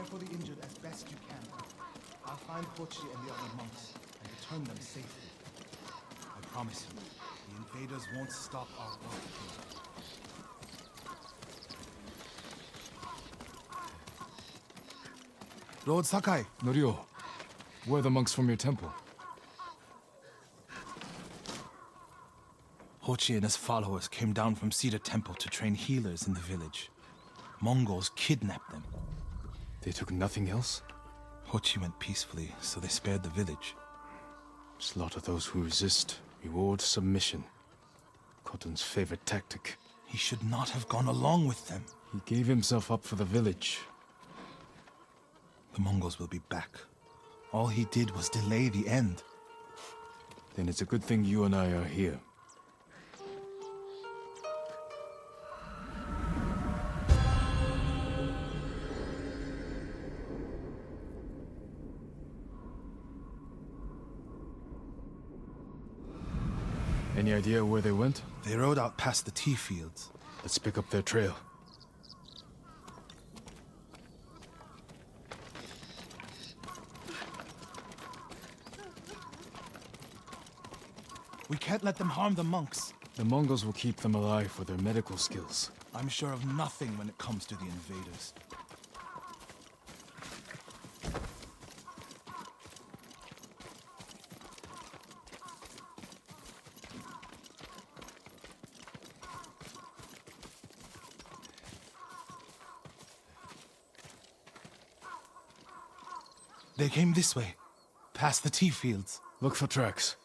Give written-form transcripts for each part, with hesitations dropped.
care for the injured as best you can. I'll find Hochi and the other monks and return them safely. I promise you, the invaders won't stop our work here. Lord Sakai! Norio, where are the monks from your temple? Hochi and his followers came down from Cedar Temple to train healers in the village. Mongols kidnapped them. They took nothing else? Hochi went peacefully, so they spared the village. Slaughter those who resist, reward submission. Khotun's favorite tactic. He should not have gone along with them. He gave himself up for the village. The Mongols will be back. All he did was delay the end. Then it's a good thing you and I are here. Any idea where they went? They rode out past the tea fields. Let's pick up their trail. We can't let them harm the monks. The Mongols will keep them alive for their medical skills. I'm sure of nothing when it comes to the invaders. They came this way, past the tea fields. Look for tracks.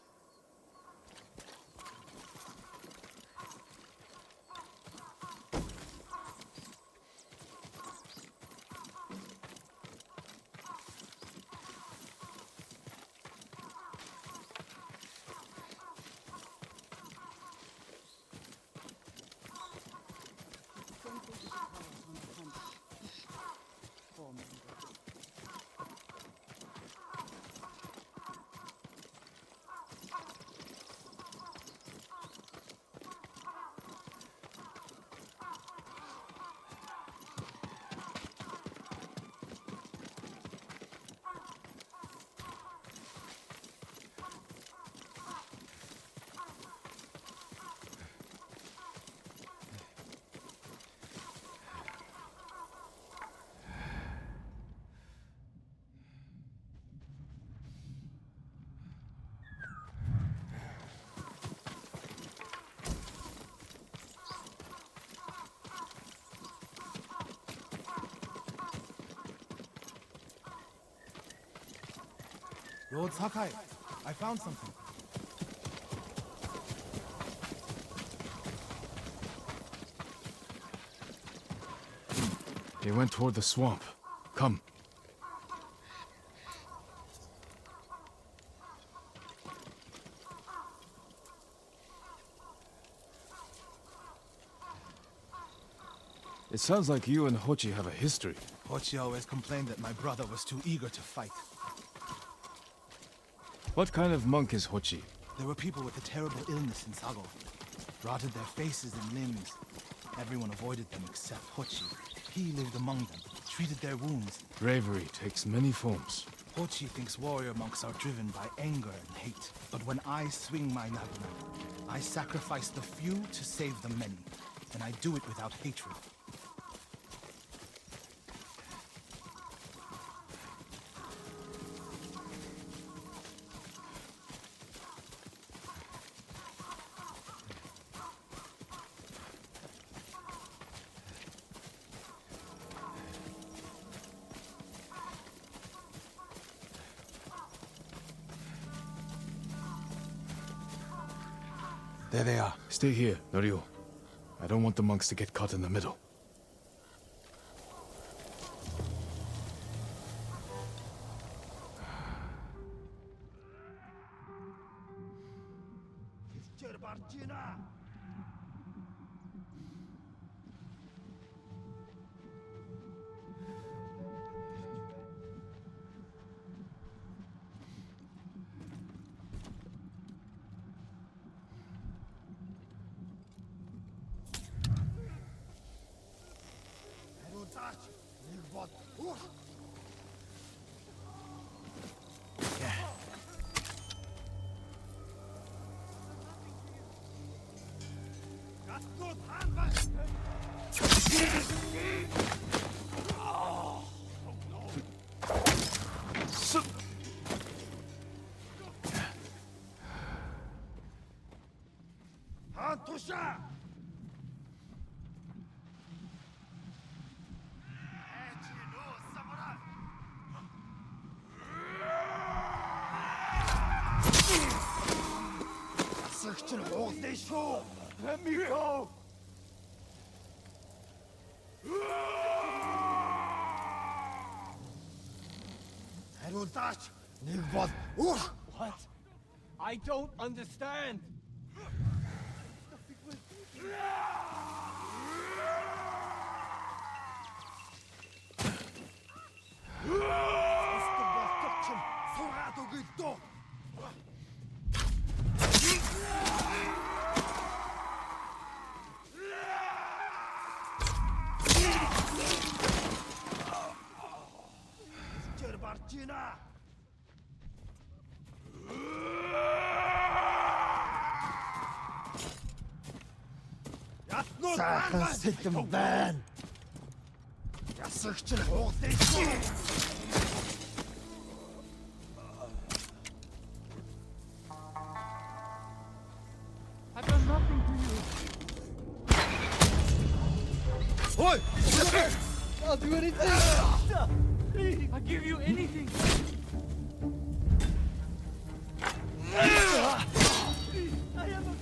Lord Sakai, I found something. They went toward the swamp. Come. It sounds like you and Hochi have a history. Hochi always complained that my brother was too eager to fight. What kind of monk is Hochi? There were people with a terrible illness in Sago. Rotted their faces and limbs. Everyone avoided them except Hochi. He lived among them, treated their wounds. Bravery takes many forms. Hochi thinks warrior monks are driven by anger and hate. But when I swing my nagana, I sacrifice the few to save the many. And I do it without hatred. There they are. Stay here, Norio. I don't want the monks to get caught in the middle. Let me go! What? I don't understand! Сайхан сэтгэн байна. Ясагч нь хугацтай. I've done nothing to you. Oi! I'll do anything. I'll give you anything. I am a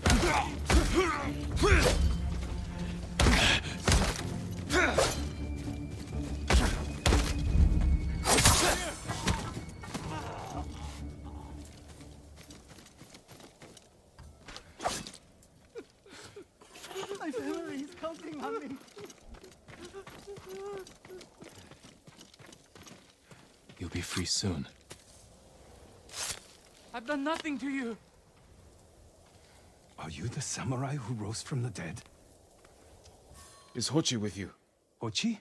My family is counting on me. You'll be free soon. I've done nothing to you. Are you the samurai who rose from the dead? Is Hochi with you? Hochi?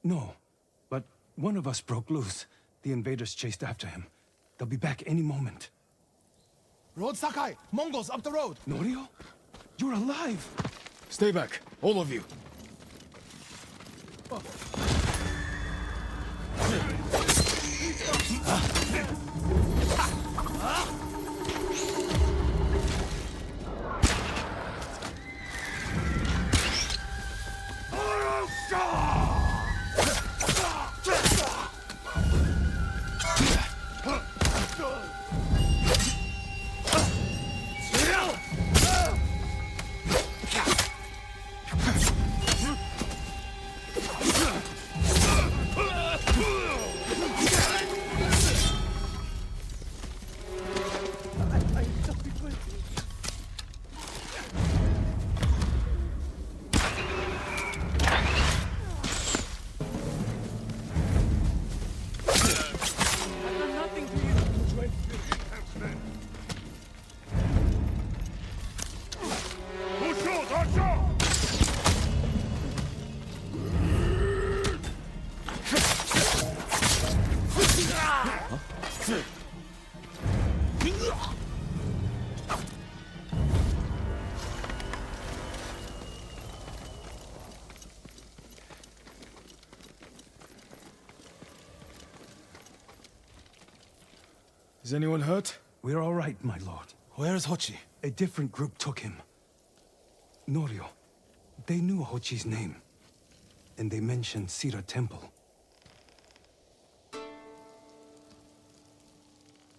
No. But one of us broke loose. The invaders chased after him. They'll be back any moment. Road Sakai! Mongols up the road! Norio? You're alive! Stay back, all of you. Is anyone hurt? We're all right, my lord. Where is Hochi? A different group took him. Norio. They knew Hochi's name. And they mentioned Cedar Temple.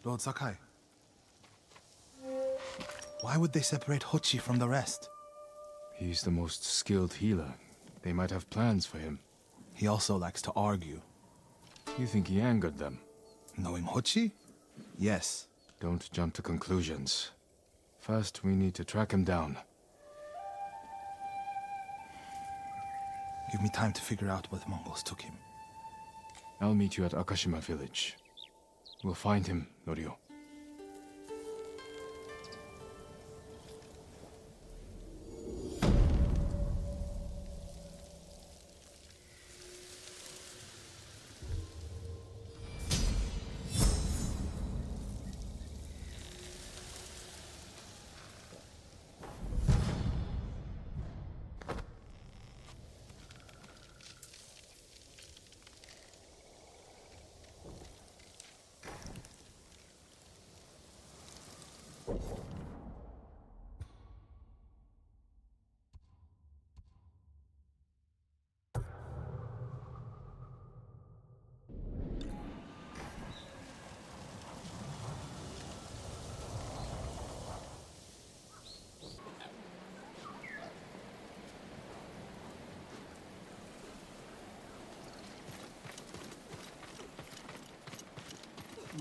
Lord Sakai. Why would they separate Hochi from the rest? He's the most skilled healer. They might have plans for him. He also likes to argue. You think he angered them? Knowing Hochi? Yes. Don't jump to conclusions. First, we need to track him down. Give me time to figure out where the Mongols took him. I'll meet you at Akashima village. We'll find him, Norio.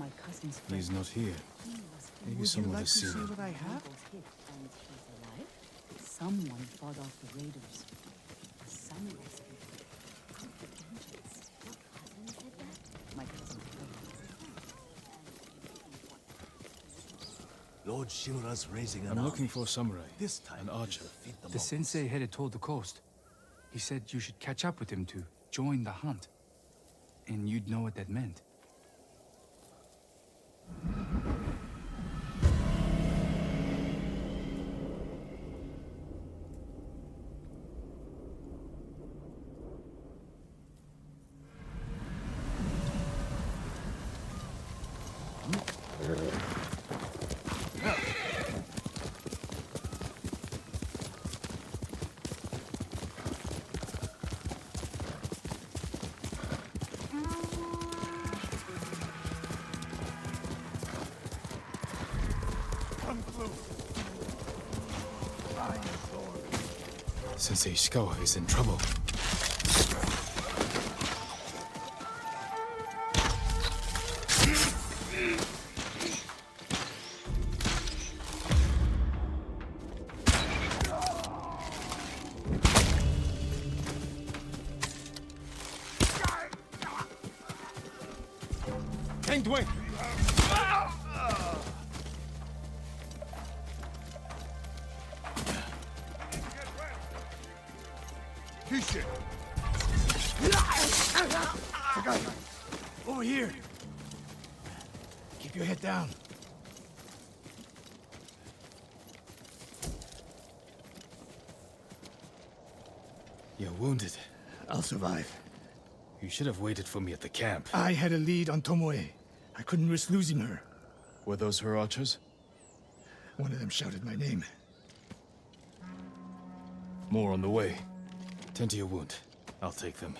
my cousin's He is friend. not here. Maybe Would you someone like has to seen see him. what I have? Hit and she's alive. Someone fought off the raiders. A samurai's my cousin's friend. Lord Shimura's raising an I'm looking army. for a samurai, This time an archer. defeat the The Mongols. sensei headed toward the coast. He said you should catch up with him to join the hunt. And you'd know what that meant. Sensei Ishikawa is in trouble. Dwayne! Over here. Keep your head down. You're wounded. I'll survive. You should have waited for me at the camp. I had a lead on Tomoe. I couldn't risk losing her. Were those her archers? One of them shouted my name. More on the way. Tend to your wound. I'll take them.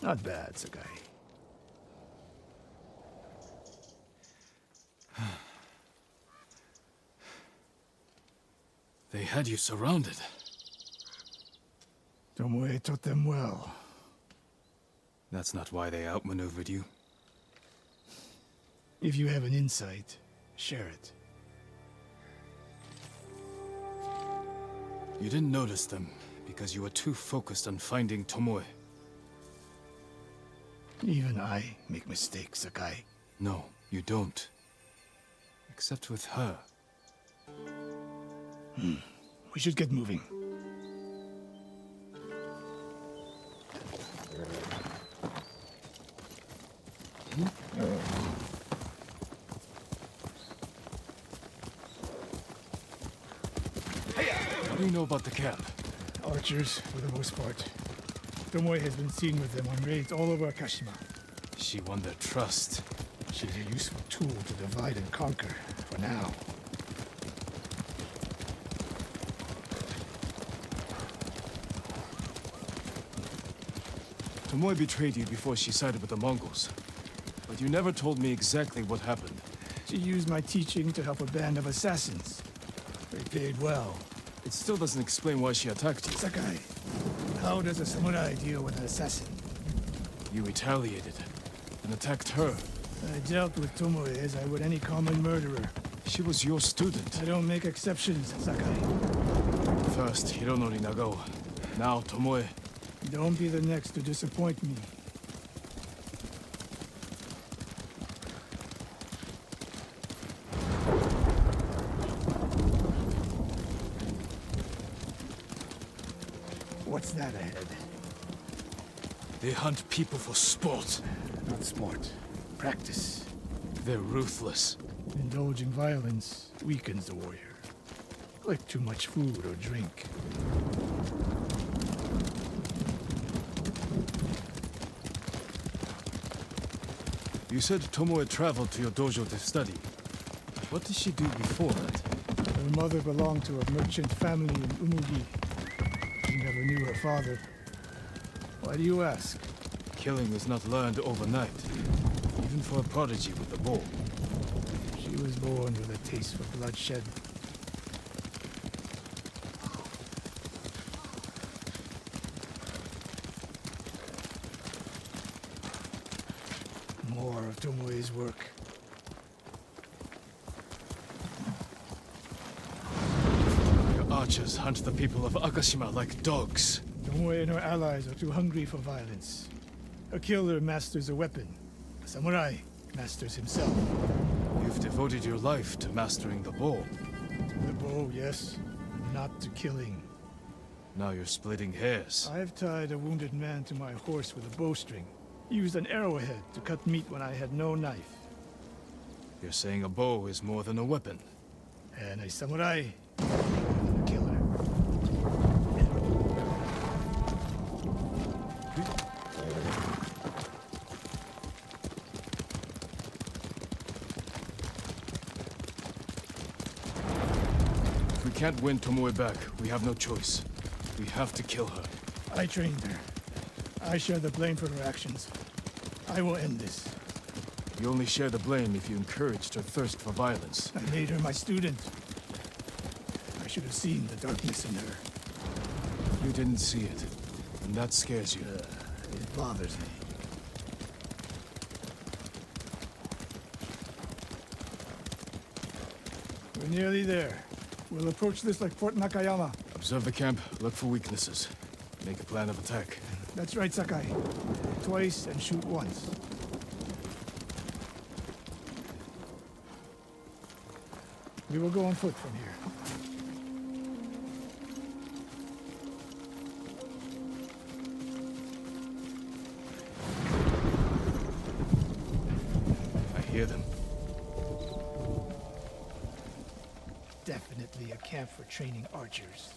Not bad, Sakai. They had you surrounded. Tomoe taught them well. That's not why they outmaneuvered you. If you have an insight, share it. You didn't notice them because you were too focused on finding Tomoe. Even I make mistakes, Sakai. No, you don't. Except with her. We should get moving. What do you know about the camp? Archers, for the most part. Tomoe has been seen with them on raids all over Kashima. She won their trust. She's a useful tool to divide and conquer, for now. Tomoe betrayed you before she sided with the Mongols. But you never told me exactly what happened. She used my teaching to help a band of assassins. They paid well. It still doesn't explain why she attacked you. Sakai, how does a samurai deal with an assassin? You retaliated and attacked her. I dealt with Tomoe as I would any common murderer. She was your student. I don't make exceptions, Sakai. First, Hironori Nagawa. Now, Tomoe. Don't be the next to disappoint me. What's that ahead? They hunt people for sport. Not sport. Practice. They're ruthless. Indulging violence weakens the warrior. Like too much food or drink. You said Tomoe traveled to your dojo to study. What did she do before that? Her mother belonged to a merchant family in Umugi. She never knew her father. Why do you ask? Killing is not learned overnight, even for a prodigy with a bow. She was born with a taste for bloodshed. More of Tomoe's work. Your archers hunt the people of Akashima like dogs. Tomoe and her allies are too hungry for violence. A killer masters a weapon. A samurai masters himself. You've devoted your life to mastering the bow. To the bow, yes, not to killing. Now you're splitting hairs. I've tied a wounded man to my horse with a bowstring. Used an arrowhead to cut meat when I had no knife. You're saying a bow is more than a weapon. And a samurai is more than a killer. If we can't win Tomoe back, we have no choice. We have to kill her. I trained her. I share the blame for her actions. I will end this. You only share the blame if you encouraged her thirst for violence. I made her my student. I should have seen the darkness in her. You didn't see it, and that scares you. It bothers me. We're nearly there. We'll approach this like Fort Nakayama. Observe the camp, look for weaknesses. Make a plan of attack. That's right, Sakai. Twice and shoot once. We will go on foot from here. I hear them. Definitely a camp for training archers.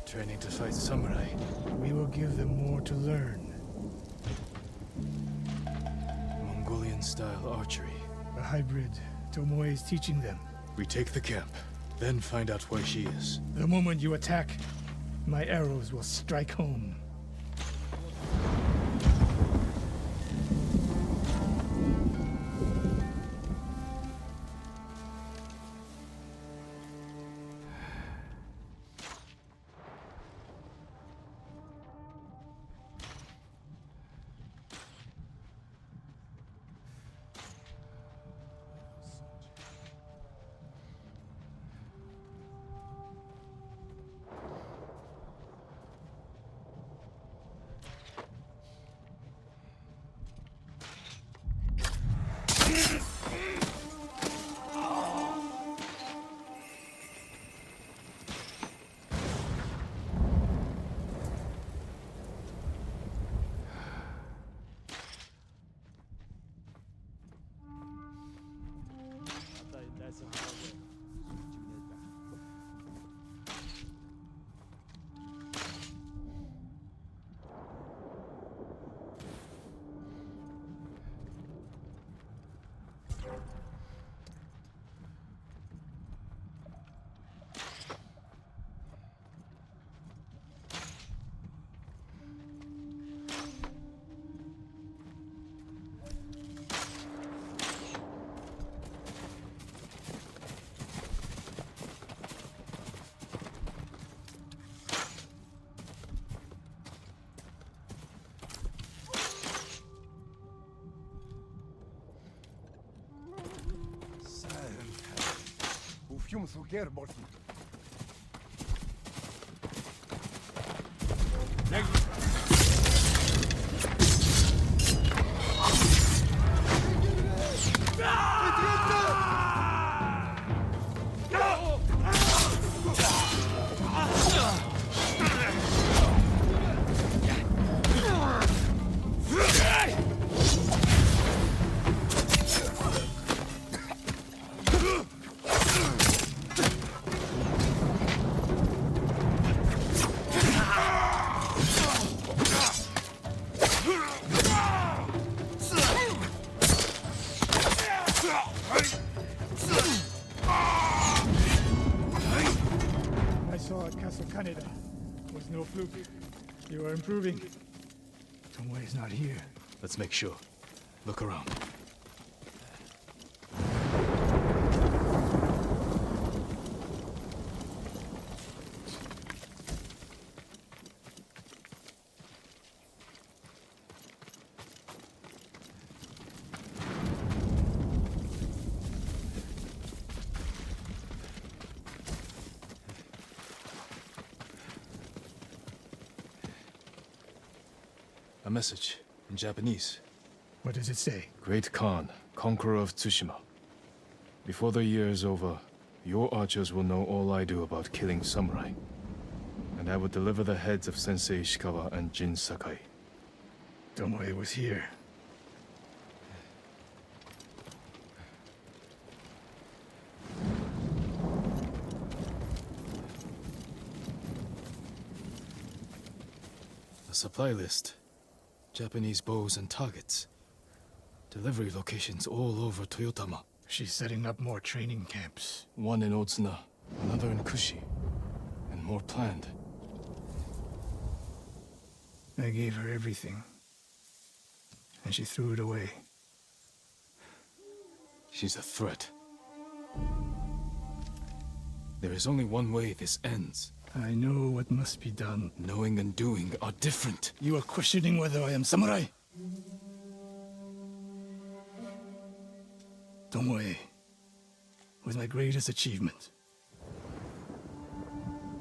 Training to fight samurai. We will give them more to learn. Mongolian-style archery. A hybrid. Tomoe is teaching them. We take the camp, then find out where she is. The moment you attack, my arrows will strike home. Master Kaneda was no fluke. You are improving. Tomoe is not here. Let's make sure. Look around. A message in Japanese. What does it say? Great Khan, conqueror of Tsushima. Before the year is over, your archers will know all I do about killing samurai. And I will deliver the heads of Sensei Ishikawa and Jin Sakai. Tomoe was here. A supply list. Japanese bows and targets. Delivery locations all over Toyotama. She's setting up more training camps. One in Otsuna, another in Kushi, and more planned. I gave her everything, and she threw it away. She's a threat. There is only one way this ends. I know what must be done. Knowing and doing are different. You are questioning whether I am samurai? Tomoe was my greatest achievement.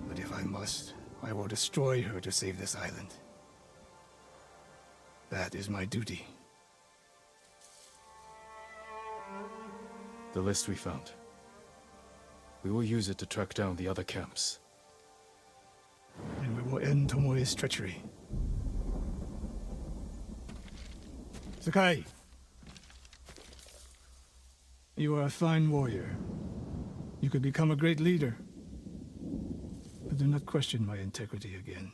But if I must, I will destroy her to save this island. That is my duty. The list we found. We will use it to track down the other camps. And we will end Tomoe's treachery. Sakai! You are a fine warrior. You could become a great leader. But do not question my integrity again.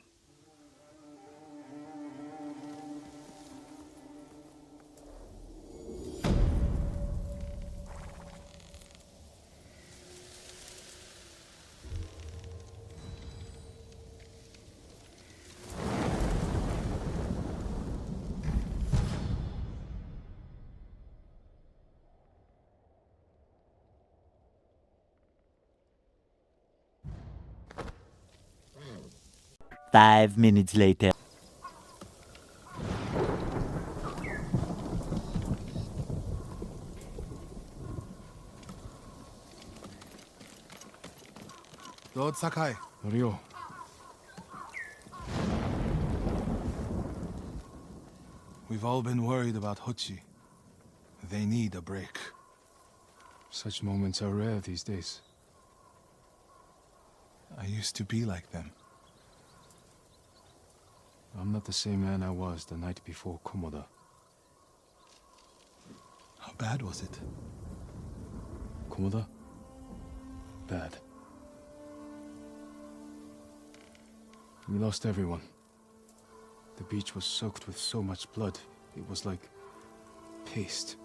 Five minutes later. Lord Sakai. Ryo, We've all been worried about Hochi. They need a break. such moments are rare these days. I used to be like them. I'm not the same man I was the night before Komoda. How bad was it? Komoda? Bad. We lost everyone. The beach was soaked with so much blood, it was like paste.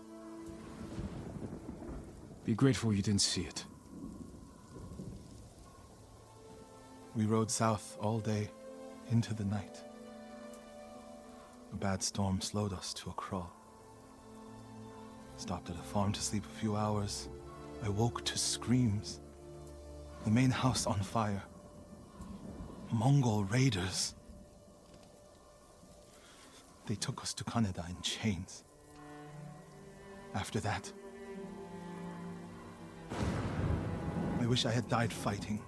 Be grateful you didn't see it. We rode south all day, into the night. A bad storm slowed us to a crawl. Stopped at a farm to sleep a few hours. I woke to screams. The main house on fire. Mongol raiders. They took us to Kaneda in chains. After that, I wish I had died fighting.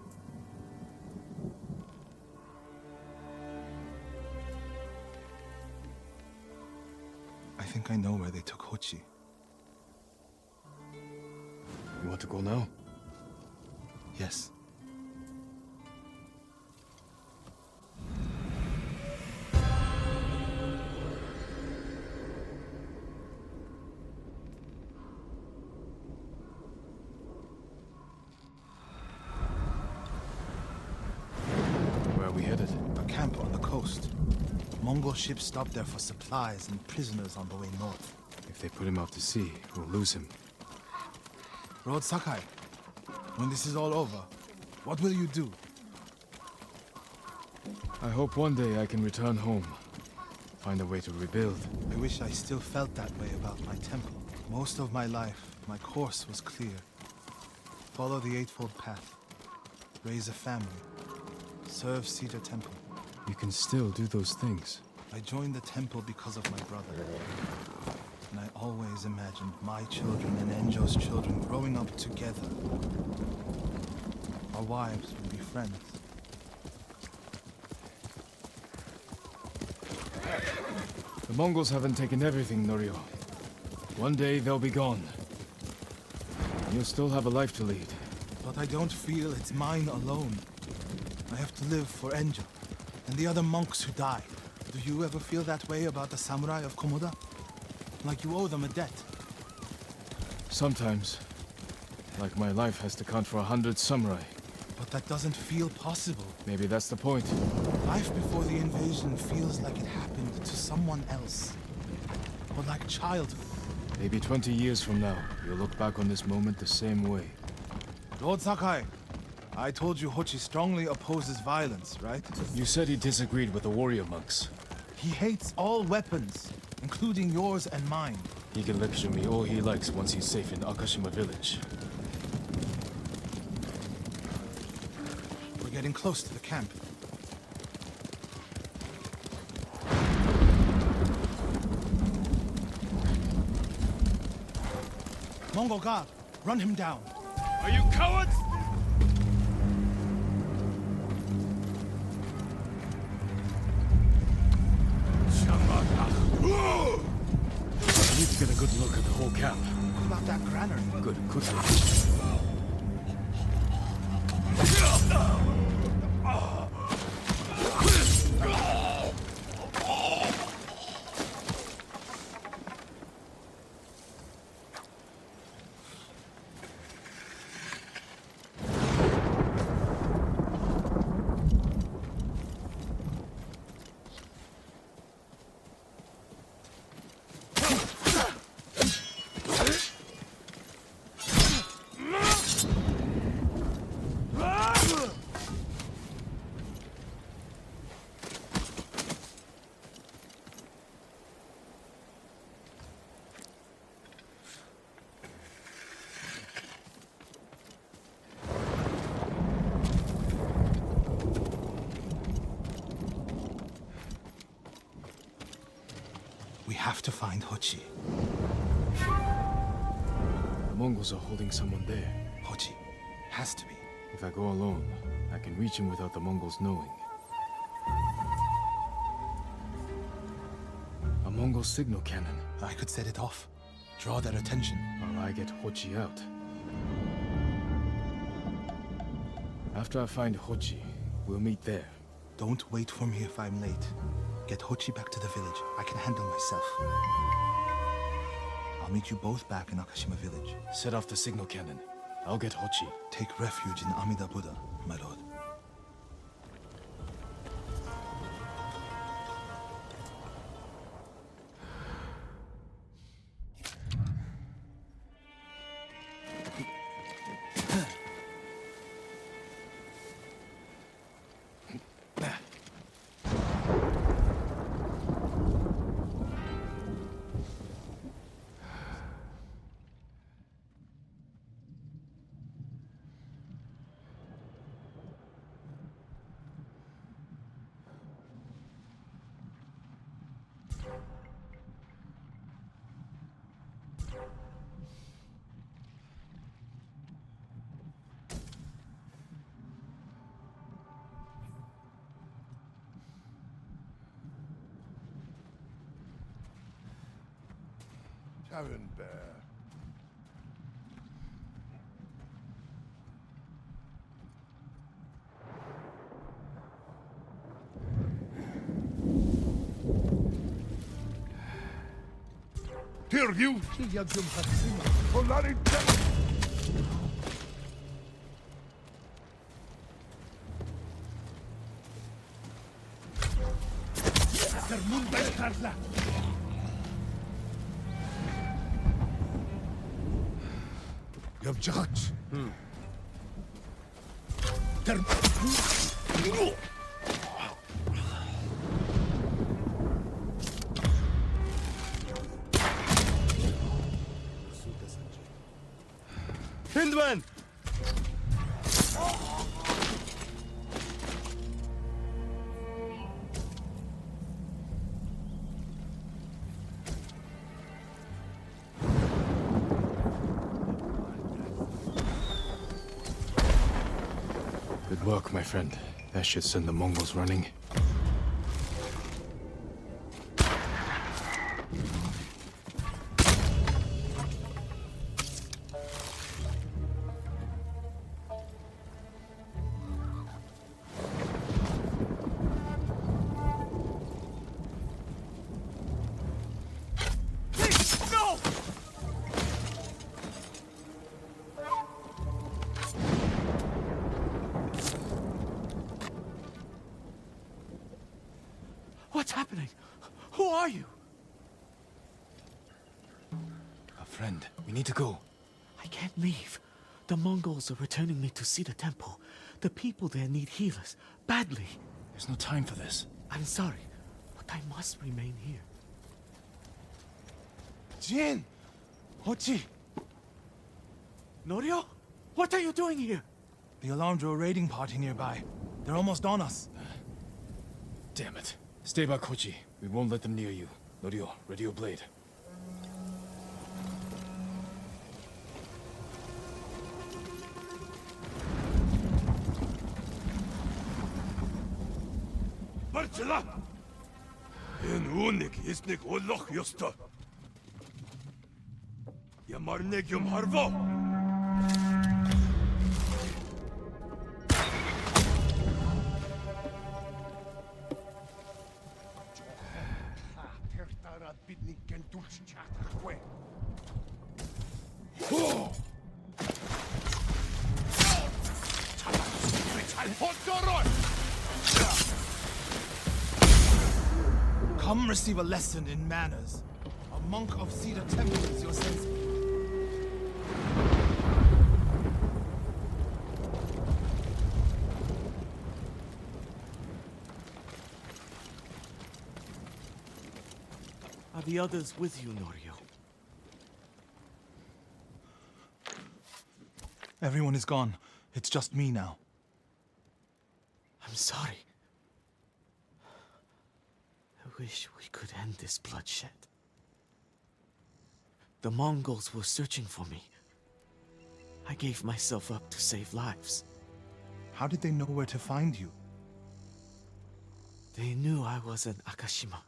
I think I know where they took Hochi. You want to go now? Yes. Where are we headed? A camp on the coast. Mongol ships stopped there for supplies and prisoners on the way north. If they put him out to sea, we'll lose him. Lord Sakai, when this is all over, what will you do? I hope one day I can return home. Find a way to rebuild. I wish I still felt that way about my temple. Most of my life, my course was clear. Follow the Eightfold Path. Raise a family. Serve Cedar Temple. You can still do those things. I joined the temple because of my brother. And I always imagined my children and Enjo's children growing up together. Our wives would be friends. The Mongols haven't taken everything, Norio. One day they'll be gone. You'll still have a life to lead. But I don't feel it's mine alone. I have to live for Enjo and the other monks who died. Do you ever feel that way about the samurai of Komoda? Like you owe them a debt? Sometimes. Like my life has to count for 100 samurai. But that doesn't feel possible. Maybe that's the point. Life before the invasion feels like it happened to someone else. Or like childhood. Maybe 20 years from now, you'll look back on this moment the same way. Lord Sakai, I told you Hochi strongly opposes violence, right? You said he disagreed with the warrior monks. He hates all weapons, including yours and mine. He can lecture me all he likes once he's safe in Akashima village. We're getting close to the camp. Mongol guard, run him down. Are you cowards? I need to get a good look at the whole camp. What about that granary? Good, quickly. We have to find Hochi. The Mongols are holding someone there. Hochi. Has to be. If I go alone, I can reach him without the Mongols knowing. A Mongol signal cannon. I could set it off. Draw their attention. While I get Hochi out. After I find Hochi, we'll meet there. Don't wait for me if I'm late. Get Hochi back to the village. I can handle myself. I'll meet you both back in Akashima village. Set off the signal cannon. I'll get Hochi. Take refuge in Amida Buddha, my lord. Tavern Bear. Tirgiu! Polari Sermunda Carla! Yavjat! when? Good work, my friend. That should send the Mongols running. What's happening? Who are you? A friend. We need to go. I can't leave. The Mongols are returning me to see the temple. The people there need healers, badly. There's no time for this. I'm sorry, but I must remain here. Jin! Hochi! Norio? What are you doing here? The alarm drew a raiding party nearby. They're almost on us. Damn it. Stay back, Kochi. We won't let them near you. Norio, ready your blade. Marcela! En unik isnik oloch yosta. Yamarnegium harvo! Come receive a lesson in manners. A monk of Cedar Temple is your sensei. Are the others with you, Norio? Everyone is gone. It's just me now. I'm sorry. I wish we could end this bloodshed. The Mongols were searching for me. I gave myself up to save lives. How did they know where to find you? They knew I was an Akashima.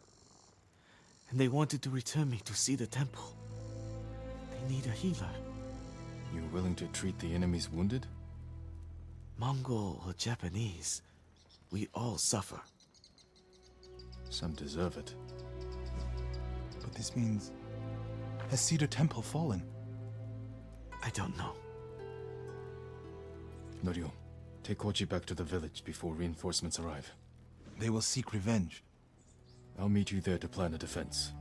And they wanted to return me to see the temple. They need a healer. You willing to treat the enemy's wounded? Mongol or Japanese, we all suffer. Some deserve it. But this means... Has Cedar Temple fallen? I don't know. Norio, take Kochi back to the village before reinforcements arrive. They will seek revenge. I'll meet you there to plan a defense.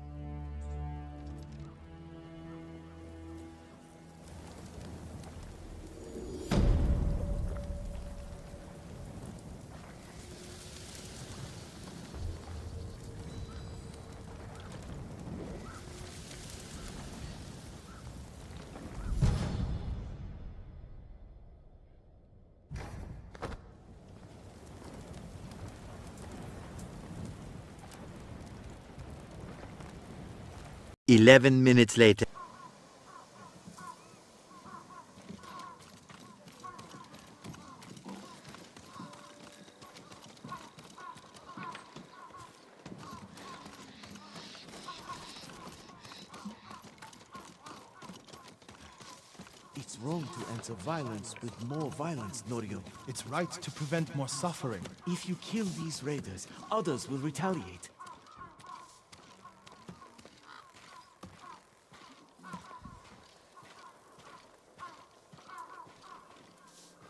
Minutes later. It's wrong to enter violence with more violence, Norio. It's right to prevent more suffering. If you kill these raiders, others will retaliate.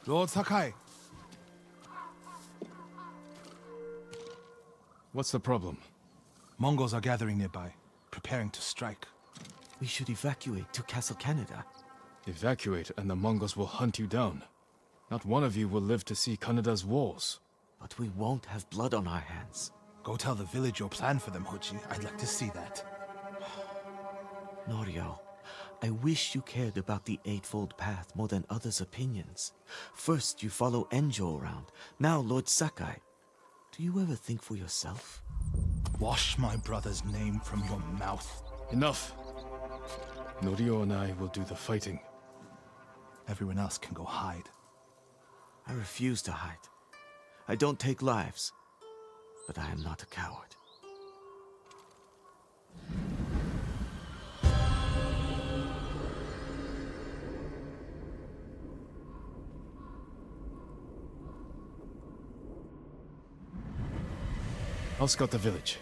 Lord Sakai, What's the problem? Mongols are gathering nearby, preparing to strike. We should evacuate to Castle Canada. Evacuate and the Mongols will hunt you down. Not one of you will live to see Kanada's walls. But we won't have blood on our hands. Go tell the village your plan for them, Hochi. I'd like to see that. Norio, I wish you cared about the Eightfold Path more than others' opinions. First, you follow Enjo around. Now, Lord Sakai. Do you ever think for yourself? Wash my brother's name from your mouth. Enough! Norio and I will do the fighting. Everyone else can go hide. I refuse to hide. I don't take lives, but I am not a coward. I'll scout the village.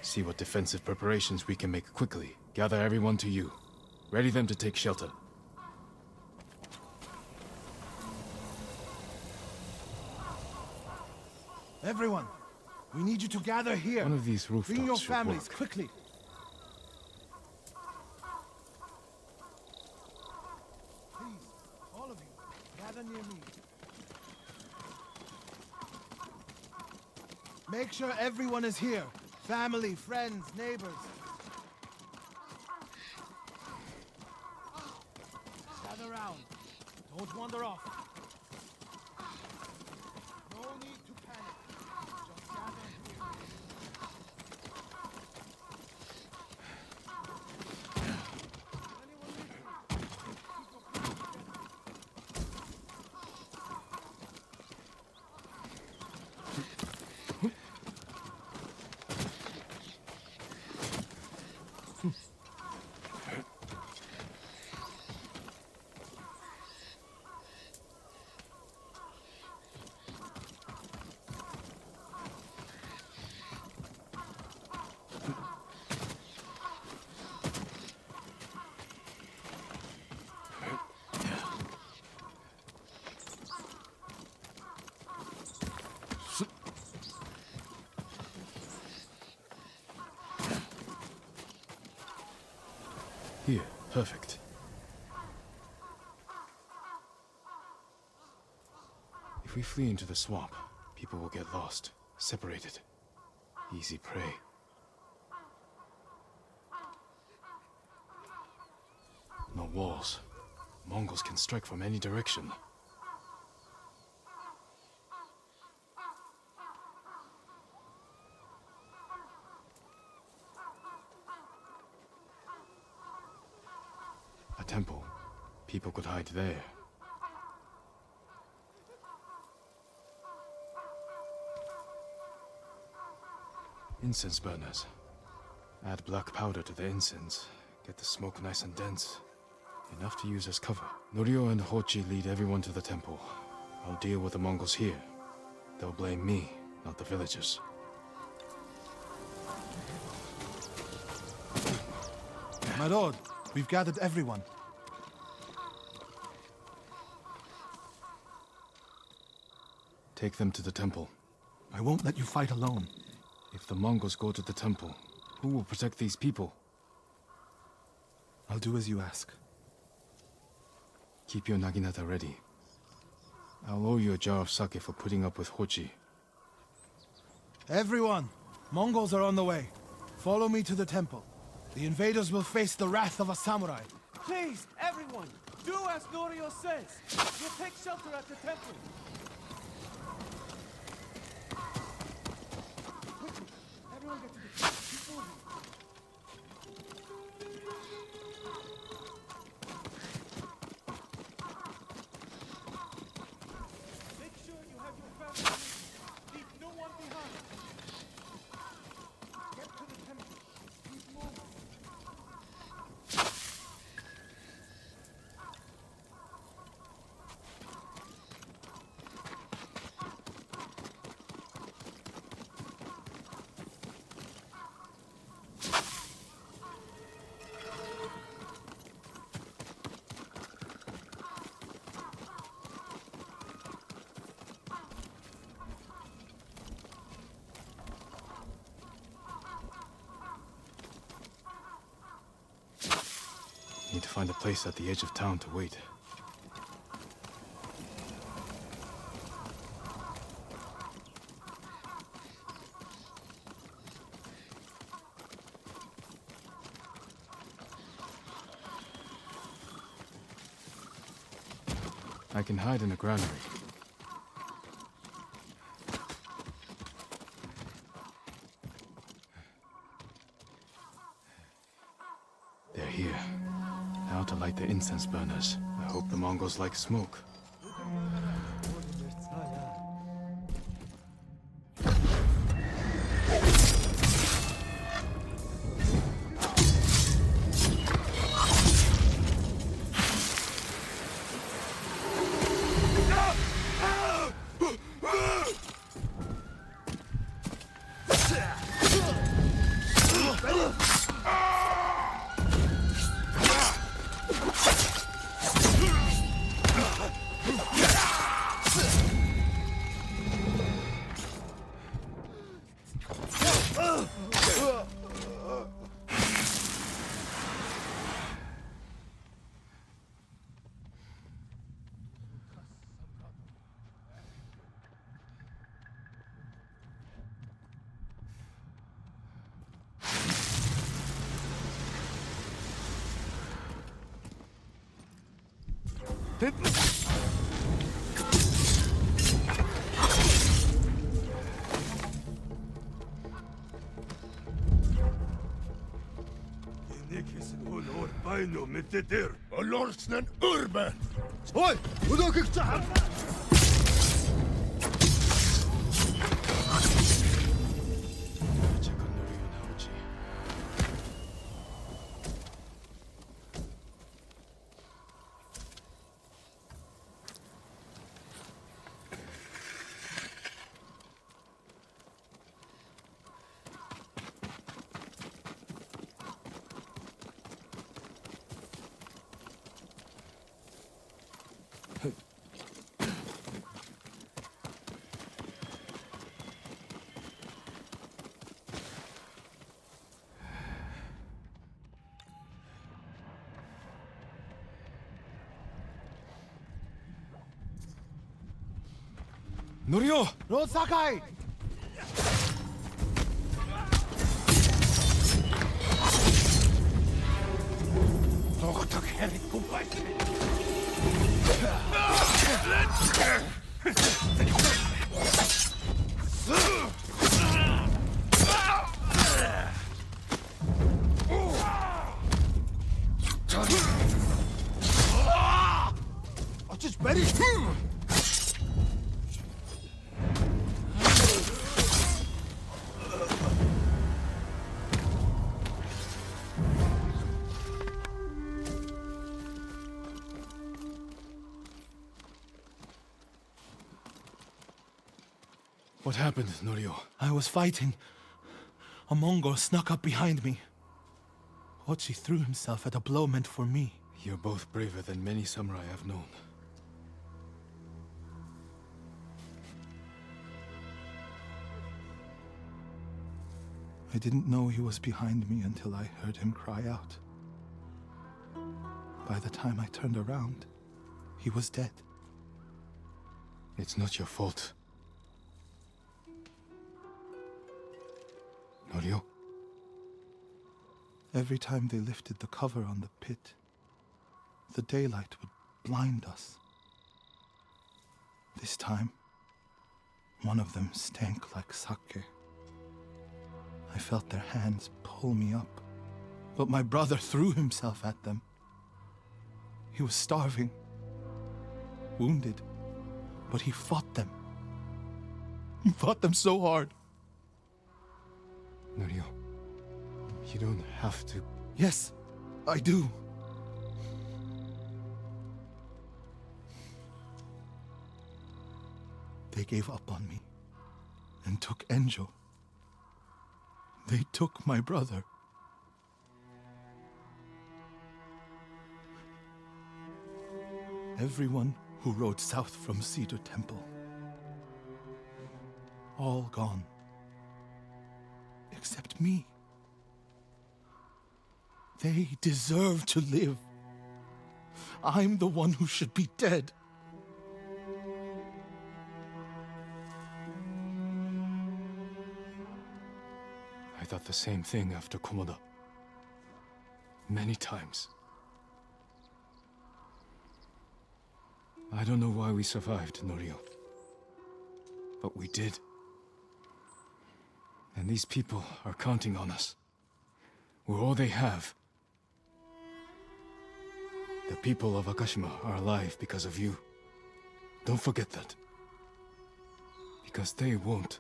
See what defensive preparations we can make quickly. Gather everyone to you. Ready them to take shelter. Everyone, we need you to gather here. One of these rooftops Bring your should families, work. quickly. Please, all of you, gather near me. Make sure everyone is here. Family, friends, neighbors. Gather round. Don't wander off. No need to panic. Just gather here. Anyone listening? Keep your feet together. Here, perfect. If we flee into the swamp, people will get lost, separated. Easy prey. No walls. Mongols can strike from any direction. A temple. People could hide there. Incense burners. Add black powder to the incense. Get the smoke nice and dense. Enough to use as cover. Norio and Hochi lead everyone to the temple. I'll deal with the Mongols here. They'll blame me, not the villagers. My lord, we've gathered everyone. Take them to the temple. I won't let you fight alone. If the Mongols go to the temple, who will protect these people? I'll do as you ask. Keep your naginata ready. I'll owe you a jar of sake for putting up with Hochi. Everyone, Mongols are on the way. Follow me to the temple. The invaders will face the wrath of a samurai. Please, everyone, do as Norio says. We'll take shelter at the temple. Everyone get to the temple. Keep moving. Make sure you have your family. Leave no one behind. Get to the temple. Keep moving. Need to find a place at the edge of town to wait. I can hide in a granary. They're here. Now to light the incense burners. I hope the Mongols like smoke. Paino miteter. Olorsnen urban. Oi, hoe doe ik het? Norio! Lord Sakai! Toch toch herrie, kom bij. Het is very... What happened, Norio? I was fighting. A Mongol snuck up behind me. Hochi threw himself at a blow meant for me. You're both braver than many samurai I've known. I didn't know he was behind me until I heard him cry out. By the time I turned around, he was dead. It's not your fault. Norio? Every time they lifted the cover on the pit, the daylight would blind us. This time, one of them stank like sake. I felt their hands pull me up, but my brother threw himself at them. He was starving, wounded, but he fought them. He fought them so hard. Norio, you don't have to. Yes, I do. They gave up on me and took Enjo. They took my brother. Everyone who rode south from Cedar Temple. All gone. Except me. They deserve to live. I'm the one who should be dead. I thought the same thing after Komoda. Many times. I don't know why we survived, Norio. But we did. And these people are counting on us. We're all they have. The people of Akashima are alive because of you. Don't forget that. Because they won't.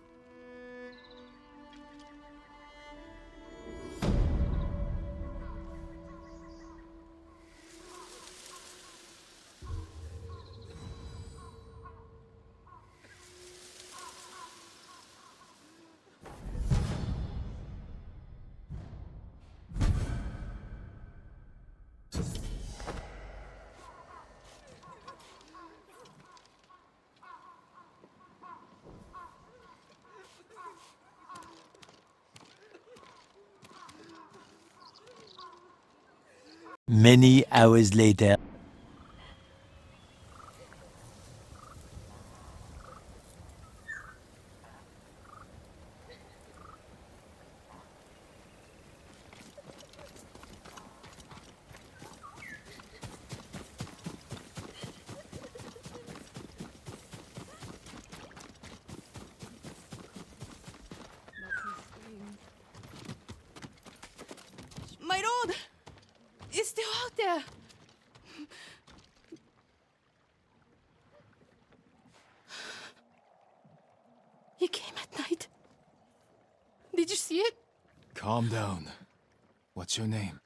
Many hours later. My road is still out there. He came at night. Did you see it? Calm down. What's your name?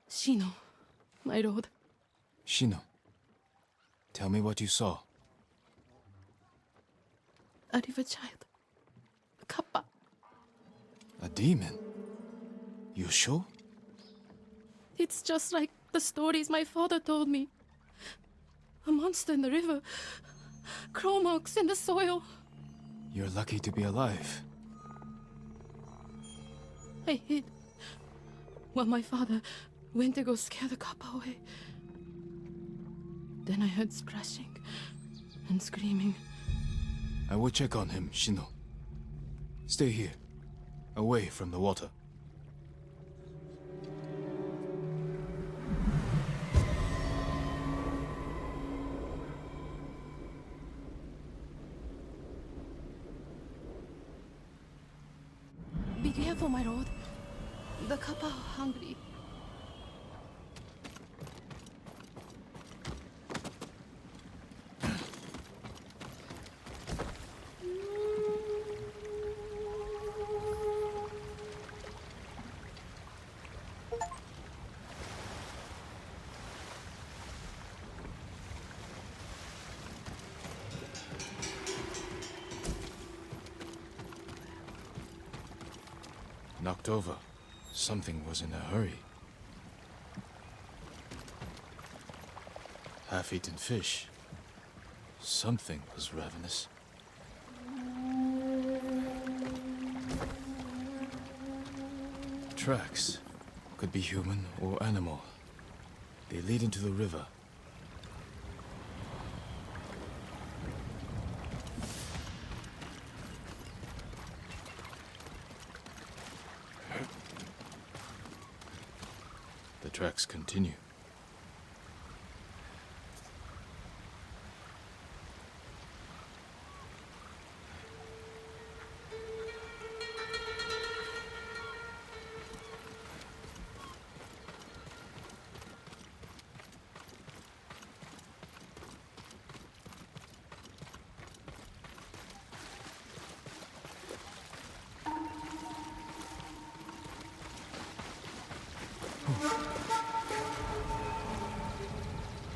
Shino, my road. Shino. Tell me what you saw. A river child. Kappa. A demon? You sure? It's just like the stories my father told me. A monster in the river. Claw marks in the soil. You're lucky to be alive. I hid while my father went to go scare the kappa away. Then I heard splashing and screaming. I will check on him, Shino. Stay here, away from the water. Be careful, my lord. The kappa are hungry. Knocked over. Something was in a hurry. Half-eaten fish. Something was ravenous. Tracks. Could be human or animal. They lead into the river. The tracks continue.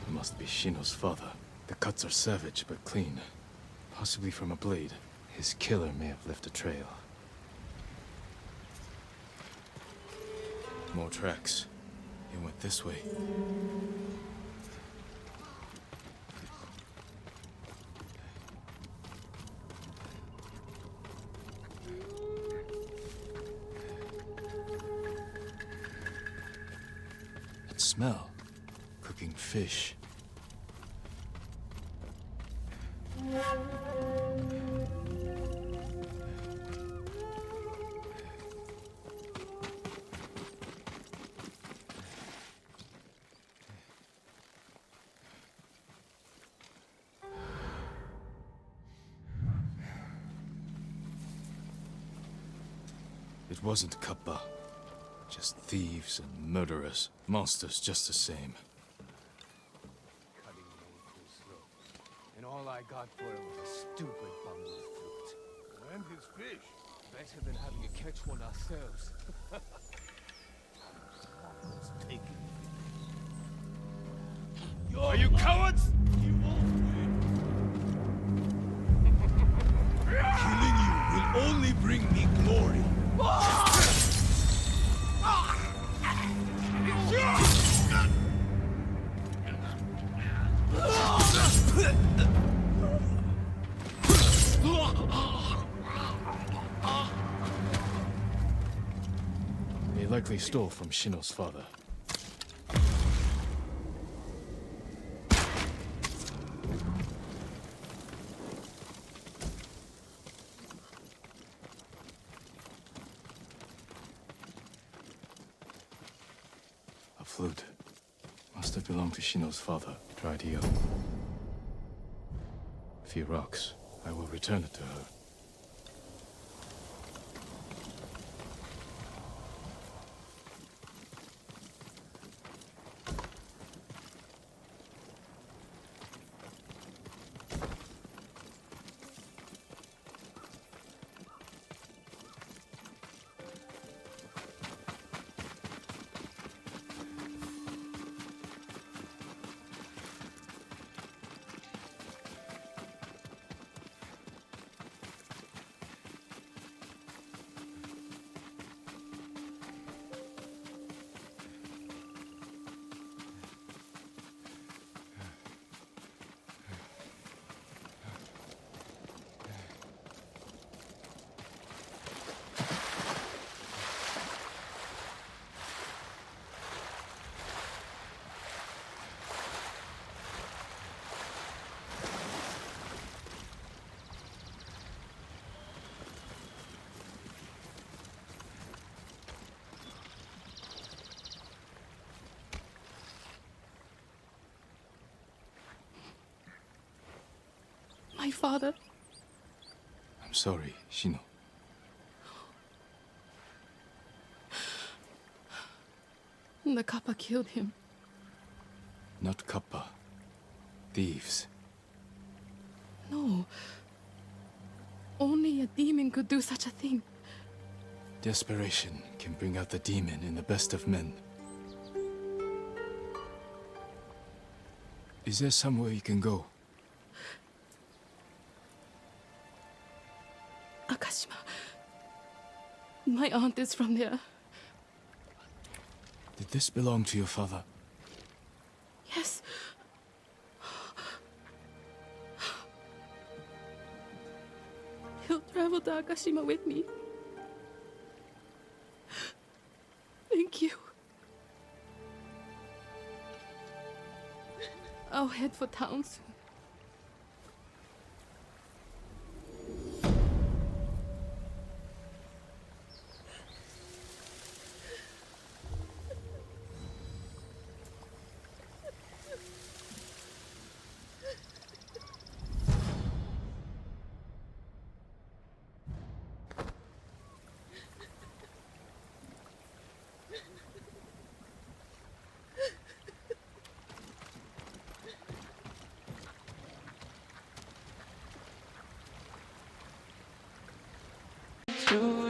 Must be Shino's father. The cuts are savage but clean. Possibly from a blade. His killer may have left a trail. More tracks. He went this way. That smell. Cooking fish. It wasn't Kappa. Just thieves and murderers. Monsters just the same. Cutting me too slow. And all I got for it was a stupid bamboo flute. And his fish. Better than having to catch one ourselves. Are you cowards? You won't win. Killing you will only bring me glory. They likely stole from Shino's father. A flute. Must have belonged to Shino's father. Dried here. A few rocks. I will return it to her. My father. I'm sorry, Shino. The Kappa killed him. Not Kappa. Thieves. No. Only a demon could do such a thing. Desperation can bring out the demon in the best of men. Is there somewhere you can go? Akashima. My aunt is from there. Did this belong to your father? Yes. He'll travel to Akashima with me. Thank you. I'll head for town soon. True.